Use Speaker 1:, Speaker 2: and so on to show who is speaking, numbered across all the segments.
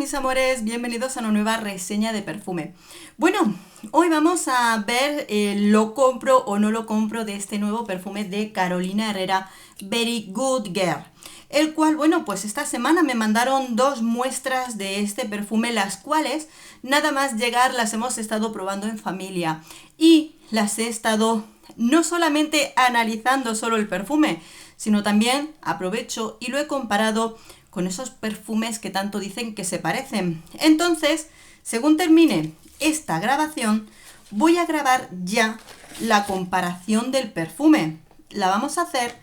Speaker 1: mis amores, bienvenidos a una nueva reseña de perfume. Bueno, hoy vamos a ver lo compro o no lo compro de este nuevo perfume de Carolina Herrera, Very Good Girl. El cual, bueno, pues esta semana me mandaron 2 muestras de este perfume, las cuales nada más llegar las hemos estado probando en familia. Y las he estado no solamente analizando solo el perfume, sino también aprovecho y lo he comparado con esos perfumes que tanto dicen que se parecen. Entonces, según termine esta grabación, voy a grabar ya la comparación del perfume. La vamos a hacer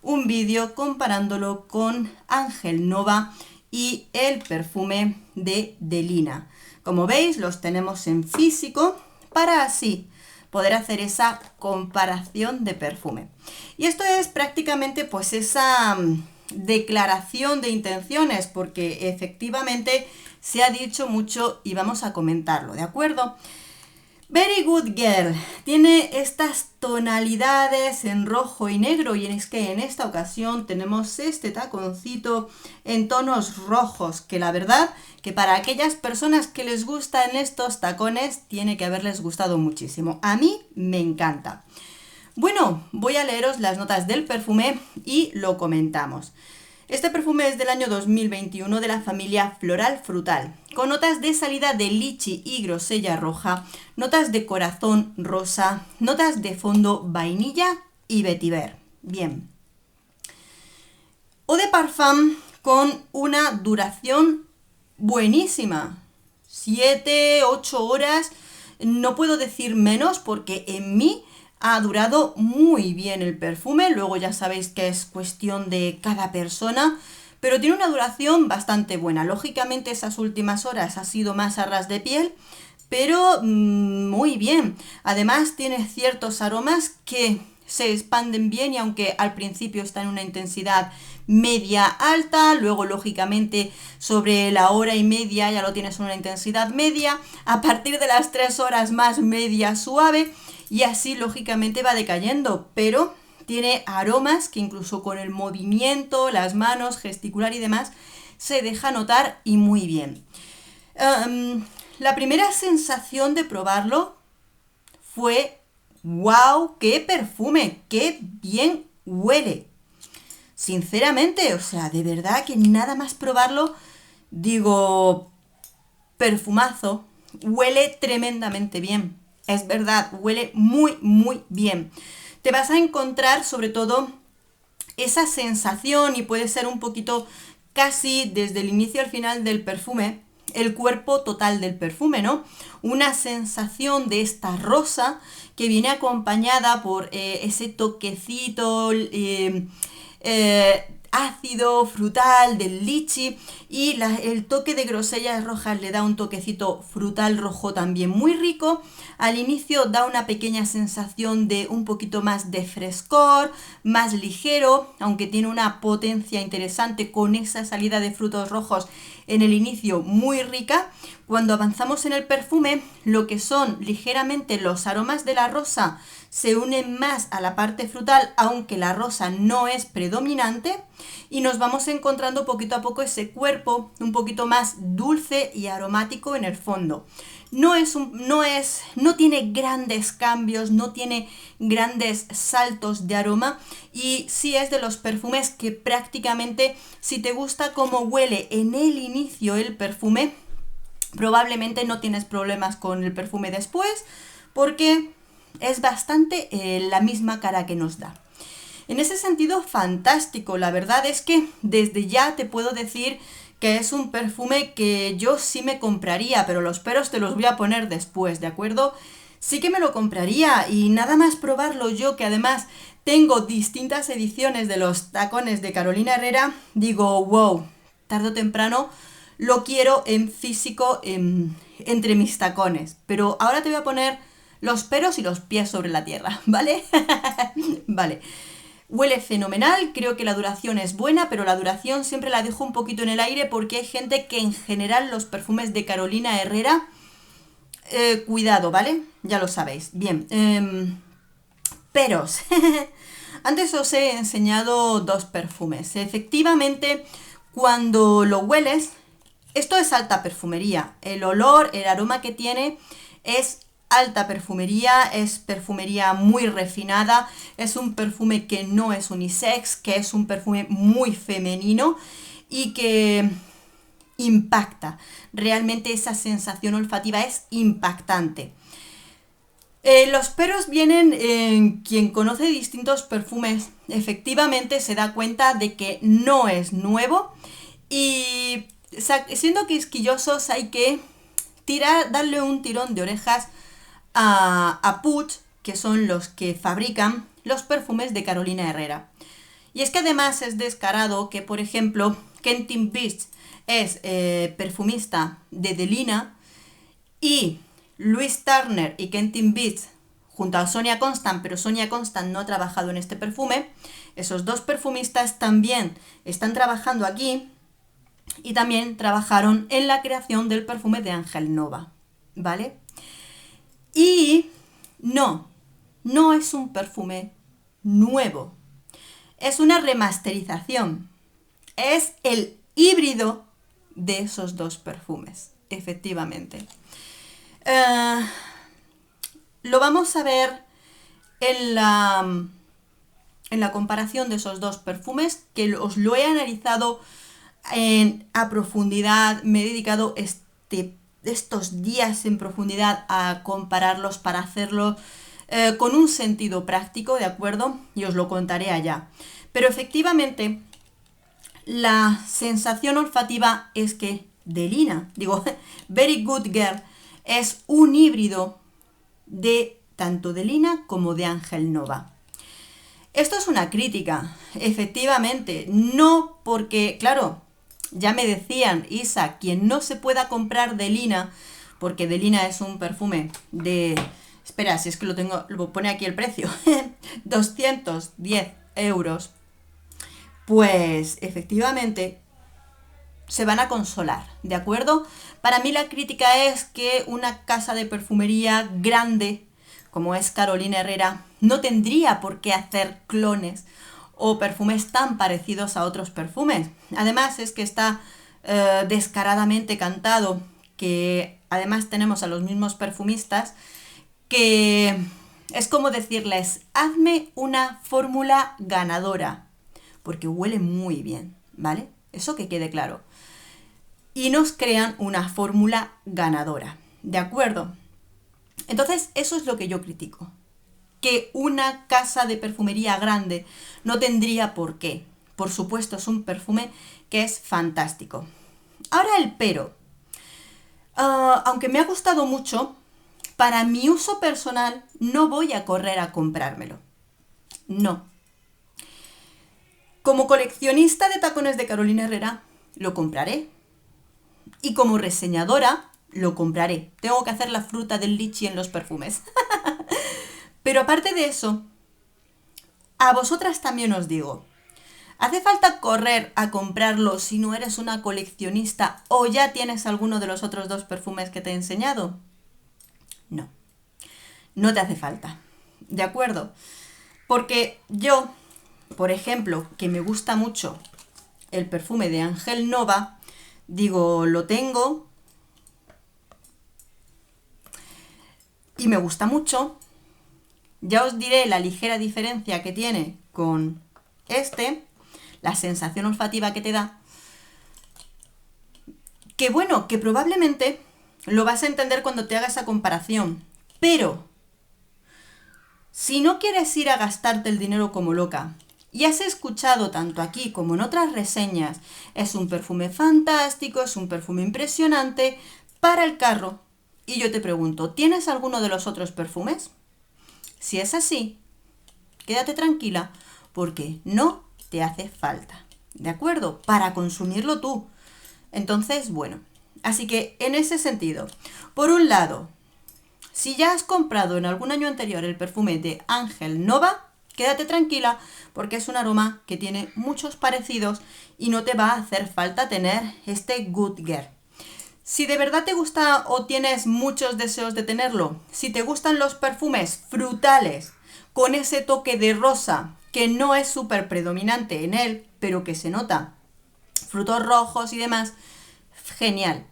Speaker 1: un vídeo comparándolo con Ángel Nova y el perfume de Delina. Como veis, los tenemos en físico para así poder hacer esa comparación de perfume. Y esto es prácticamente pues esa declaración de intenciones, porque efectivamente se ha dicho mucho y vamos a comentarlo, ¿de acuerdo? Very Good Girl tiene estas tonalidades en rojo y negro, y es que en esta ocasión tenemos este taconcito en tonos rojos, que la verdad que para aquellas personas que les gustan estos tacones tiene que haberles gustado muchísimo. A mí me encanta. Bueno, voy a leeros las notas del perfume y lo comentamos. Este perfume es del año 2021 de la familia Floral Frutal, con notas de salida de lichi y grosella roja, notas de corazón rosa, notas de fondo vainilla y vetiver. Bien. Eau de parfum con una duración buenísima. 7-8 horas, no puedo decir menos porque en mí ha durado muy bien el perfume. Luego ya sabéis que es cuestión de cada persona, pero tiene una duración bastante buena. Lógicamente esas últimas horas ha sido más a ras de piel, pero muy bien. Además tiene ciertos aromas que se expanden bien, y aunque al principio está en una intensidad media alta, luego lógicamente sobre la hora y media ya lo tienes en una intensidad media, a partir de las 3 horas más media suave, y así lógicamente va decayendo, pero tiene aromas que incluso con el movimiento, las manos, gesticular y demás, se deja notar y muy bien. La primera sensación de probarlo fue ¡wow! ¡Qué perfume! ¡Qué bien huele! Sinceramente, o sea, de verdad que nada más probarlo, digo, perfumazo, huele tremendamente bien. Es verdad, huele muy, muy bien. Te vas a encontrar sobre todo esa sensación, y puede ser un poquito casi desde el inicio al final del perfume, el cuerpo total del perfume, ¿no? Una sensación de esta rosa que viene acompañada por ese toquecito ácido, frutal, del lichi, y el toque de grosellas rojas le da un toquecito frutal rojo también muy rico. Al inicio da una pequeña sensación de un poquito más de frescor, más ligero, aunque tiene una potencia interesante con esa salida de frutos rojos en el inicio muy rica. Cuando avanzamos en el perfume, lo que son ligeramente los aromas de la rosa se unen más a la parte frutal, aunque la rosa no es predominante, y nos vamos encontrando poquito a poco ese cuerpo un poquito más dulce y aromático en el fondo. No tiene grandes cambios, no tiene grandes saltos de aroma, y sí es de los perfumes que prácticamente, si te gusta cómo huele en el inicio el perfume, probablemente no tienes problemas con el perfume después, porque es bastante la misma cara que nos da. En ese sentido, fantástico. La verdad es que desde ya te puedo decir que es un perfume que yo sí me compraría, pero los peros te los voy a poner después, ¿de acuerdo? Sí que me lo compraría, y nada más probarlo yo, que además tengo distintas ediciones de los tacones de Carolina Herrera, digo, wow, tarde o temprano lo quiero en físico entre mis tacones. Pero ahora te voy a poner los peros y los pies sobre la tierra, ¿vale? Vale. Huele fenomenal, creo que la duración es buena, pero la duración siempre la dejo un poquito en el aire, porque hay gente que en general los perfumes de Carolina Herrera, cuidado, ¿vale? Ya lo sabéis. Bien, peros. Antes os he enseñado 2 perfumes. Efectivamente, cuando lo hueles, Esto es alta perfumería. El olor, el aroma que tiene es alta perfumería, es perfumería muy refinada, es un perfume que no es unisex, que es un perfume muy femenino y que impacta. Realmente esa sensación olfativa es impactante. Los peros vienen en quien conoce distintos perfumes. Efectivamente se da cuenta de que no es nuevo y siendo quisquillosos hay que darle un tirón de orejas a Puig, que son los que fabrican los perfumes de Carolina Herrera. Y es que además es descarado que, por ejemplo, Quentin Beach es perfumista de Delina y Louis Turner y Quentin Beach junto a Sonia Constant, pero Sonia Constant no ha trabajado en este perfume. Esos dos perfumistas también están trabajando aquí y también trabajaron en la creación del perfume de Ángel Nova, ¿vale? Y no es un perfume nuevo, es una remasterización, es el híbrido de esos dos perfumes, efectivamente. Lo vamos a ver en la comparación de esos dos perfumes, que os lo he analizado a profundidad. Me he dedicado estos días en profundidad a compararlos para hacerlo con un sentido práctico, ¿de acuerdo? Y os lo contaré allá. Pero efectivamente, la sensación olfativa es que Delina, Very Good Girl, es un híbrido de tanto Delina como de Ángel Nova. Esto es una crítica, efectivamente, no porque, claro, ya me decían, Isa, quien no se pueda comprar Delina, porque Delina es un perfume de... Espera, si es que lo pone aquí el precio, 210 euros, pues efectivamente se van a consolar, ¿de acuerdo? Para mí la crítica es que una casa de perfumería grande, como es Carolina Herrera, no tendría por qué hacer clones o perfumes tan parecidos a otros perfumes. Además es que está descaradamente cantado, que además tenemos a los mismos perfumistas, que es como decirles, hazme una fórmula ganadora, porque huele muy bien, ¿vale? Eso que quede claro. Y nos crean una fórmula ganadora, ¿de acuerdo? Entonces, eso es lo que yo critico. Que una casa de perfumería grande no tendría por qué. Por supuesto, es un perfume que es fantástico. Ahora el pero. Aunque me ha gustado mucho, para mi uso personal no voy a correr a comprármelo. No. Como coleccionista de tacones de Carolina Herrera, lo compraré. Y como reseñadora, lo compraré. Tengo que hacer la fruta del lichi en los perfumes. Pero aparte de eso, a vosotras también os digo, ¿hace falta correr a comprarlo si no eres una coleccionista o ya tienes alguno de los otros dos perfumes que te he enseñado? No, no te hace falta, ¿de acuerdo? Porque yo, por ejemplo, que me gusta mucho el perfume de Ángel Nova, lo tengo y me gusta mucho. Ya os diré la ligera diferencia que tiene con la sensación olfativa que te da, que bueno, que probablemente lo vas a entender cuando te haga esa comparación, pero si no quieres ir a gastarte el dinero como loca, y has escuchado tanto aquí como en otras reseñas, es un perfume fantástico, es un perfume impresionante, para el carro, y yo te pregunto, ¿tienes alguno de los otros perfumes? Si es así, quédate tranquila, porque no te hace falta, ¿de acuerdo? Para consumirlo tú. Entonces, bueno, así que en ese sentido, por un lado, si ya has comprado en algún año anterior el perfume de Ángel Nova, quédate tranquila porque es un aroma que tiene muchos parecidos y no te va a hacer falta tener este Good Girl. Si de verdad te gusta o tienes muchos deseos de tenerlo, si te gustan los perfumes frutales con ese toque de rosa que no es súper predominante en él, pero que se nota, frutos rojos y demás, genial.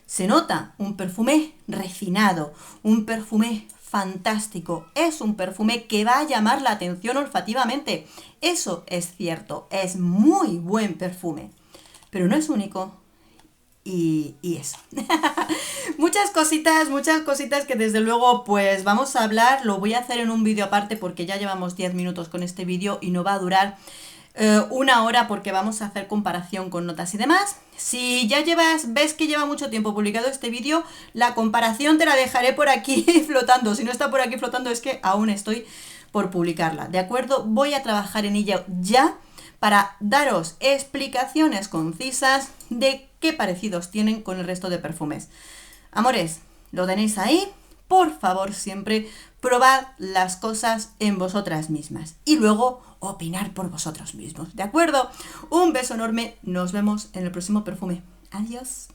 Speaker 1: Se nota un perfume refinado, un perfume fantástico. Es un perfume que va a llamar la atención olfativamente. Eso es cierto, es muy buen perfume. Pero no es único. Y eso. muchas cositas que desde luego pues vamos a hablar. Lo voy a hacer en un vídeo aparte porque ya llevamos 10 minutos con este vídeo y no va a durar una hora porque vamos a hacer comparación con notas y demás. Si ya ves que lleva mucho tiempo publicado este vídeo, la comparación te la dejaré por aquí flotando. Si no está por aquí flotando es que aún estoy por publicarla, ¿de acuerdo? Voy a trabajar en ella ya para daros explicaciones concisas de qué parecidos tienen con el resto de perfumes. Amores, lo tenéis ahí. Por favor, siempre probad las cosas en vosotras mismas y luego opinar por vosotros mismos, ¿de acuerdo? Un beso enorme, nos vemos en el próximo perfume. Adiós.